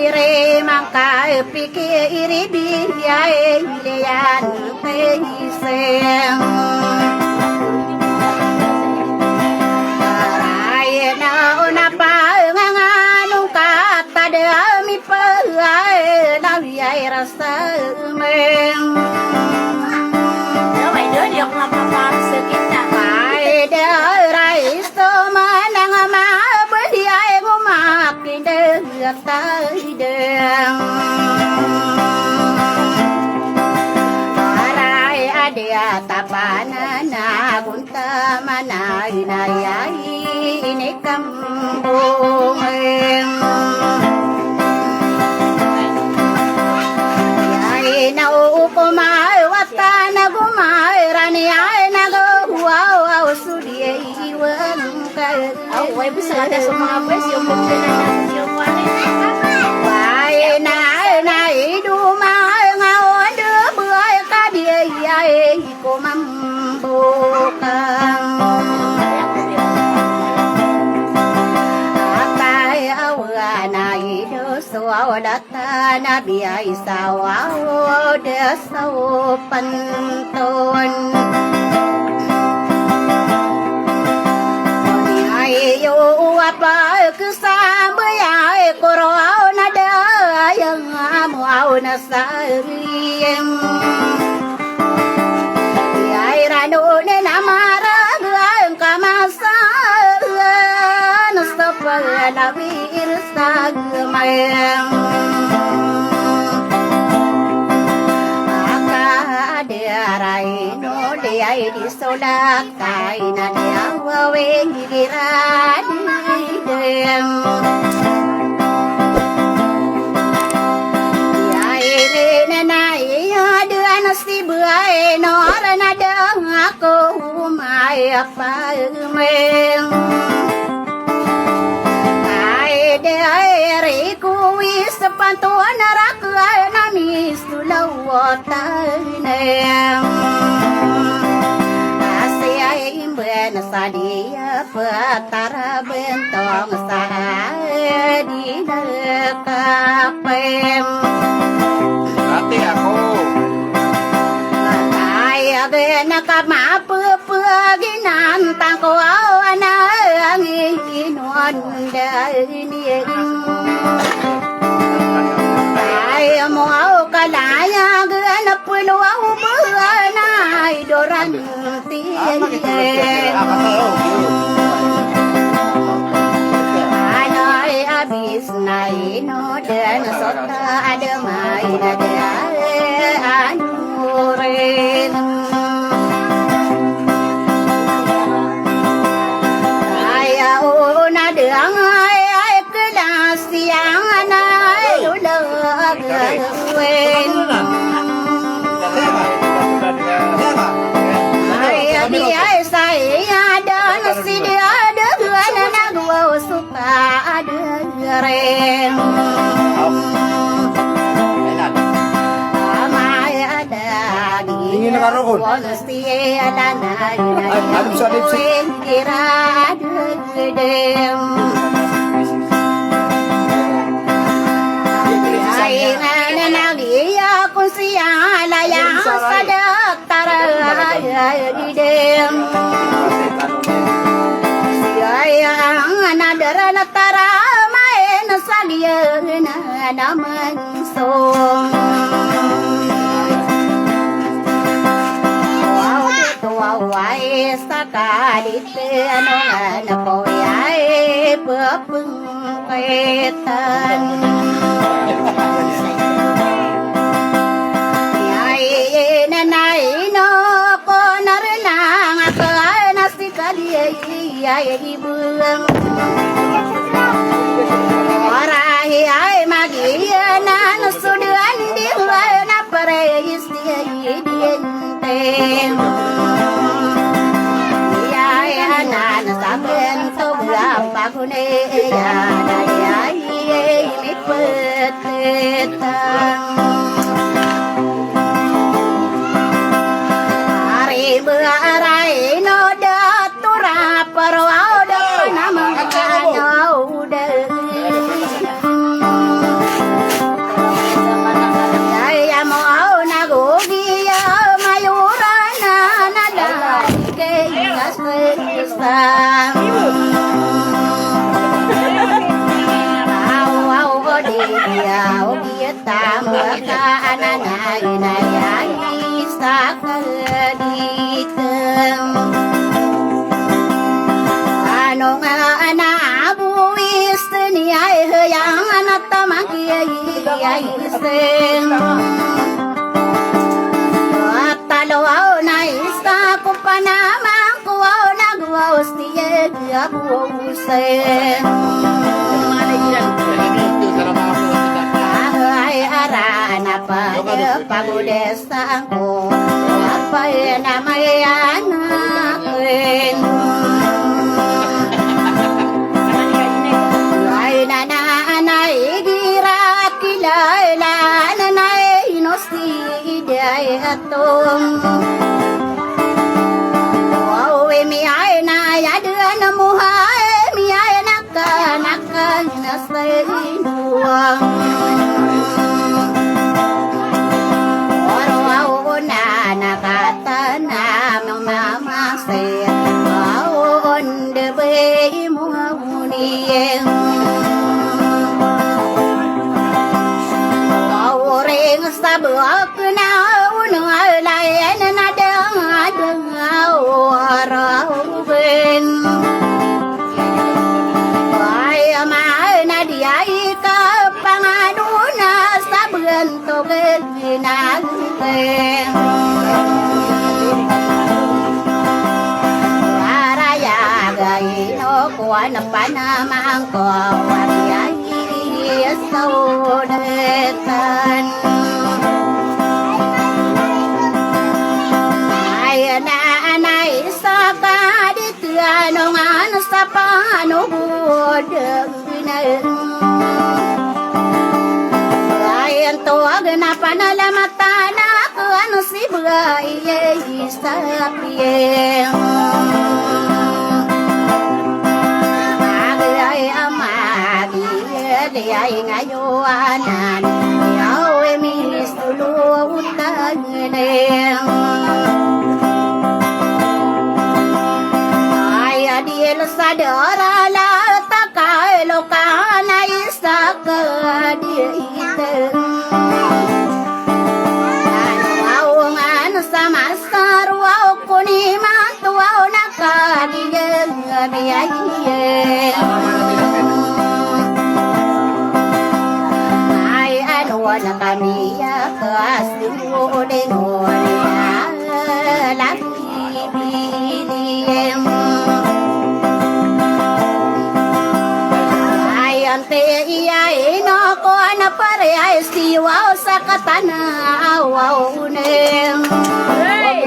ire mangka pikir biaya ilian teiseng Rayana unapa nganganung kata demi perai nawiai rasa meng Mấy đứa đi học làm sự kiện nào Pai rai manang ma beliai gumak de tai deng Arai adia tapanana gunta manai nayai ini kampung Yai na ukumai watana gumai rani ai na go wow sudie iwan kai Quay bữa giờ đã xong mà bữa siêu không chơi này siêu quá đấy Wai nai du mai ngau đưa bữa ka dia ai ko mambu kang Akai awa nai do so data na biai sawa de so panton Ayo apa kesambai corona dah yang mau nasariem Ai rano ne namara gang kamasa nastapal nabir sagmayang Raino dia di solak kaina dia wawe giran dem Ya ire na dia nasi buai nor na dang aku mai apa meng Ai dia riku wis pantuan rakla nami sulawatan Sadia petara bentong saya di dekapem Hati aku Saya gena kama peginan tangko awana nginuan dari Saya mau kalaya gena peluang beranai doran Anai abis nai no dan sota ada mai ada anuren Aya una deang ai kelas siang anai udah wen Biaya saya ada nasi dia ada dua anak dua suka ada goreng Amai ada di nasi ada nasi kira ada gedem Saya nak dia kunci yang sadak tara di dem Siayang nadara natara main salian naman song Wow dito wawai sakalit anongan ko ay papungkitan Nanay no ko narinang ako ay nasi kaliay ay ibang Marahi ay magiyan na nasuduan di na parehis di diente Iyay na nasabihan to gapa ko na ay lipet-litang Aray no datura pero auda namang kano sesam Au dia kita maka anak inayai sakaditem Anong abu isteni ay yang anak tamaki ay istem Talo na isa ko pa naman ko nagwaos niya abusay Ay arana pa pagudesan ko Apay na may anakin Ay nananay gira kilala Nanay inosti iday atong Wow mi ay na yadan muhay Mi ay nakanakan na sa inuwang Nakatanam mamasay Aon debay muhamuniyeng Kauring sabak na unalayan na dang awarawin Ay na diyay ka panganuna sa bentog ginagin Kuan panamang ko Wagiyay saudetan Ay nanay sa kaditianongan sa panubudang Ay ang tuwag na panalamatan ako Ano si Bagay sa piyeng Ay ngayuanan Yaw emis tulutan Ay adil sa darala Takay lokan ay sa kaditen Anuaungan sa masarwaw Kuniman tuwaw na kadiyeng Biyayin Wala kami kasunin lagi biliem Ay ante iyay no ko na pare ay siwaw sa katanaw unem Ay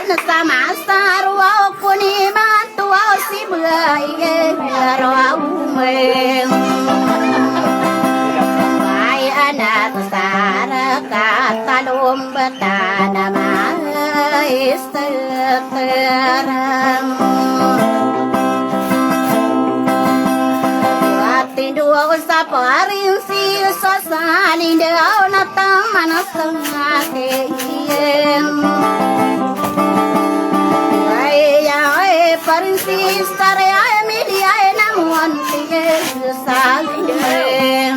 nasama sa ruwaw kuniman tuwaw si bagay araw umem Anak sara katalum betana mais terang Hati dua usaparin si sosani dau natang mana sengakeiem Ay parin si sare ay media namuan tiye salih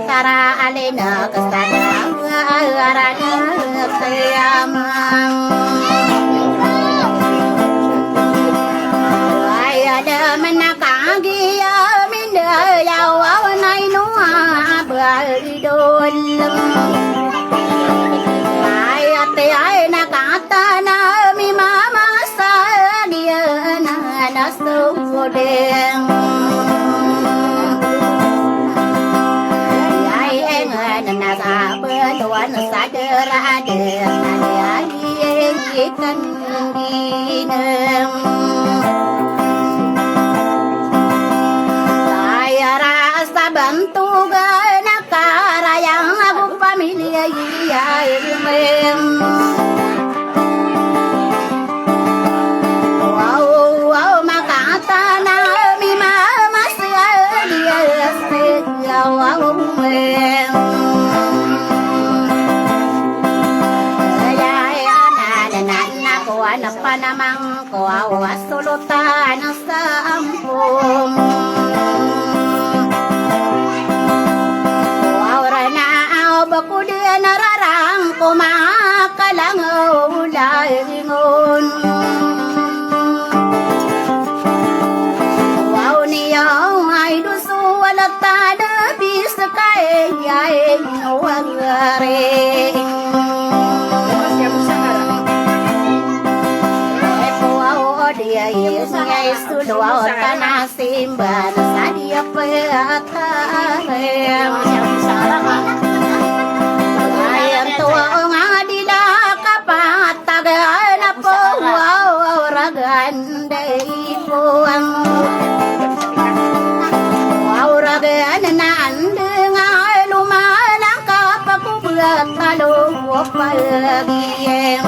Tara alena kesana arana sayamang Ay ada menakagi minda yaw nai nuha berdol Ay ate ay nakata na mi mama sa dia na nasudeng dan sadera ada ikan dinem saya rasa bantu ganakara yang aku pamilya wow makata na mi mama dia wow anak panamang ko awas sulutan sa ampung ora na baku dia nararang ko makalang ulaingon wow niya ay dusu wala tada bisa kaya nuwagare dia isnya dua tanah simban sadia peatarem ayam tua ngadila kapat tagana po ragan dei puang ragan nande ngalumalang kapaku buat kalau pagiem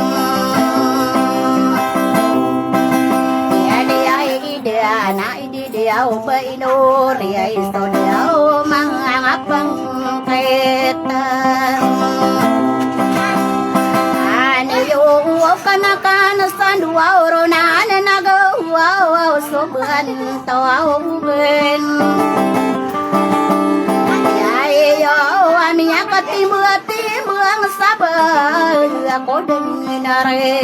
dia ubay no ria isto dia mangapang kita aniyo kana sandua orona nago wow soban tawben ayo amia katimuati buang sabar aku dengarerang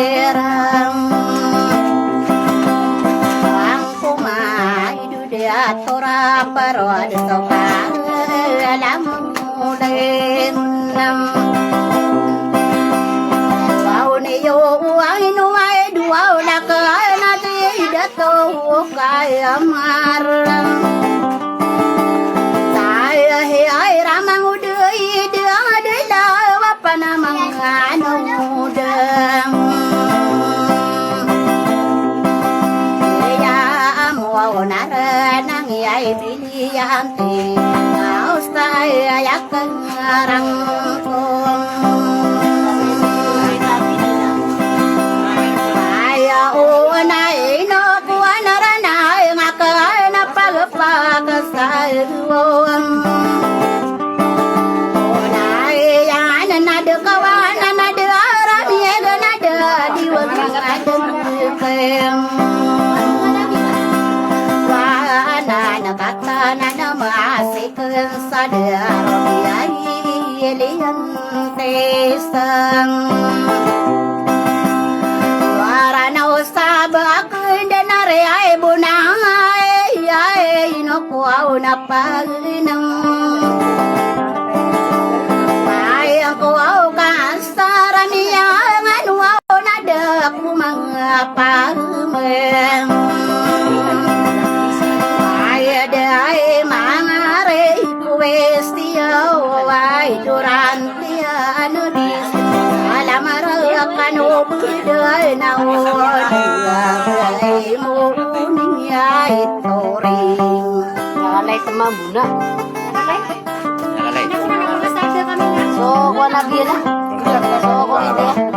dia tora parod soka alam mulenam wow niyo ay no ay duwa la ka na ti dato kaya maram saya he ay ramang uday dia ada apa namang ano mudang naranang yay biliante austai ayakan rangkong aya unay no kuanaranay ngakana pagpag sa ruwang unay yan nadakawan nadaram yega nada diwag adem nakatana na maasik sa darabiyay iliyan tesang wara na usabak denare ay bunay ay inukuaw na paginang ay kuaw ka saramiyang anuaw na daku mga pagmeng ay mangare kuwestiyo ay durantia ano dis alamara kanu buday na ay mo niya itoring nakalay tamamuna Nakalay. Nasa kami na. so wala gila so ko ide